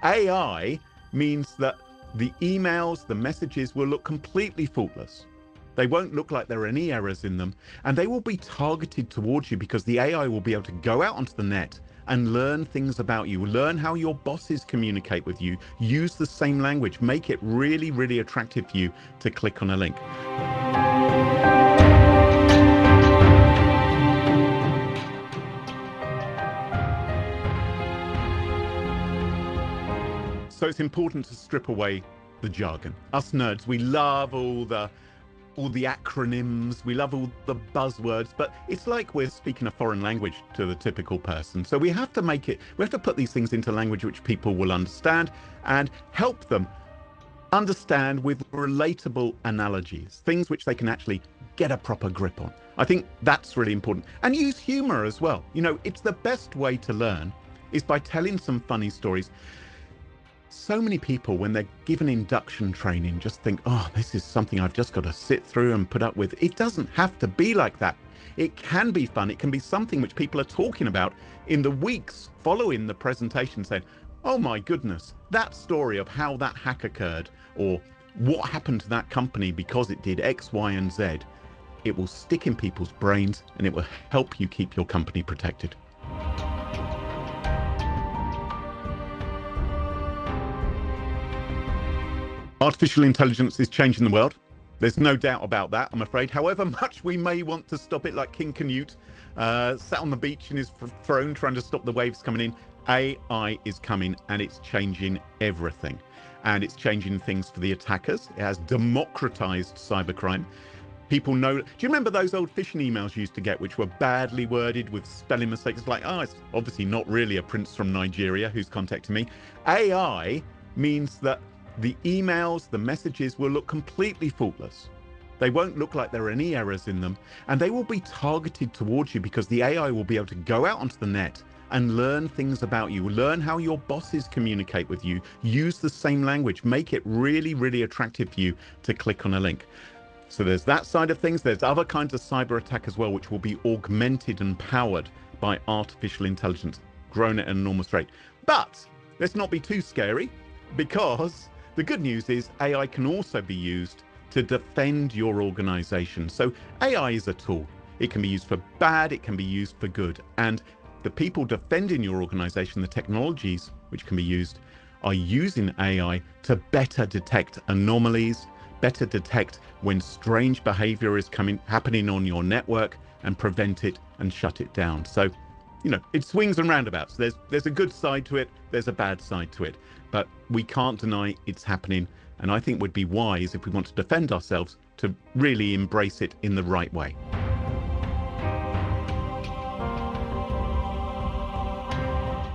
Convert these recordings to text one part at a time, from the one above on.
AI means that the emails, the messages will look completely faultless. They won't look like there are any errors in them, and they will be targeted towards you because the AI will be able to go out onto the net and learn things about you, learn how your bosses communicate with you, use the same language, make it really, really attractive for you to click on a link. So it's important to strip away the jargon. Us nerds, we love all the acronyms, we love all the buzzwords, but it's like we're speaking a foreign language to the typical person. So we have to put these things into language which people will understand and help them understand with relatable analogies, things which they can actually get a proper grip on. I think that's really important. And use humor as well. You know, it's the best way to learn is by telling some funny stories. So many people, when they're given induction training, just think, oh, this is something I've just got to sit through and put up with. It doesn't have to be like that. It can be fun. It can be something which people are talking about in the weeks following the presentation, saying, oh my goodness, that story of how that hack occurred or what happened to that company because it did X, Y, and Z. It will stick in people's brains and it will help you keep your company protected. Artificial intelligence is changing the world. There's no doubt about that, I'm afraid. However much we may want to stop it, like King Canute sat on the beach in his throne trying to stop the waves coming in, AI is coming and it's changing everything. And it's changing things for the attackers. It has democratized cybercrime. People know. Do you remember those old phishing emails you used to get, which were badly worded with spelling mistakes? It's like, oh, it's obviously not really a prince from Nigeria who's contacting me. AI means that the emails, the messages will look completely faultless. They won't look like there are any errors in them, and they will be targeted towards you because the AI will be able to go out onto the net and learn things about you, learn how your bosses communicate with you, use the same language, make it really, really attractive for you to click on a link. So there's that side of things. There's other kinds of cyber attack as well, which will be augmented and powered by artificial intelligence, grown at an enormous rate. But let's not be too scary, because the good news is AI can also be used to defend your organization. So AI is a tool. It can be used for bad, it can be used for good. And the people defending your organization, the technologies which can be used, are using AI to better detect anomalies, better detect when strange behavior is happening on your network and prevent it and shut it down. So, you know, it swings and roundabouts. There's a good side to it, there's a bad side to it, but we can't deny it's happening. And I think it would be wise, if we want to defend ourselves, to really embrace it in the right way.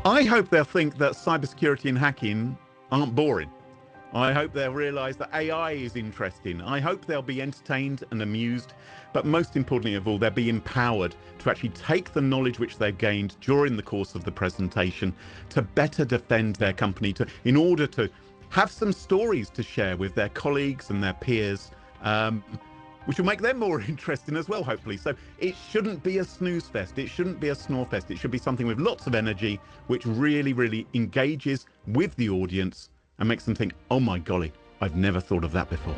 I hope they'll think that cybersecurity and hacking aren't boring. I hope they'll realize that AI is interesting. I hope they'll be entertained and amused, but most importantly of all, they'll be empowered to actually take the knowledge which they've gained during the course of the presentation to better defend their company, in order to have some stories to share with their colleagues and their peers, which will make them more interesting as well, hopefully. So it shouldn't be a snooze fest. It shouldn't be a snore fest. It should be something with lots of energy, which really, really engages with the audience and makes them think, oh my golly, I've never thought of that before.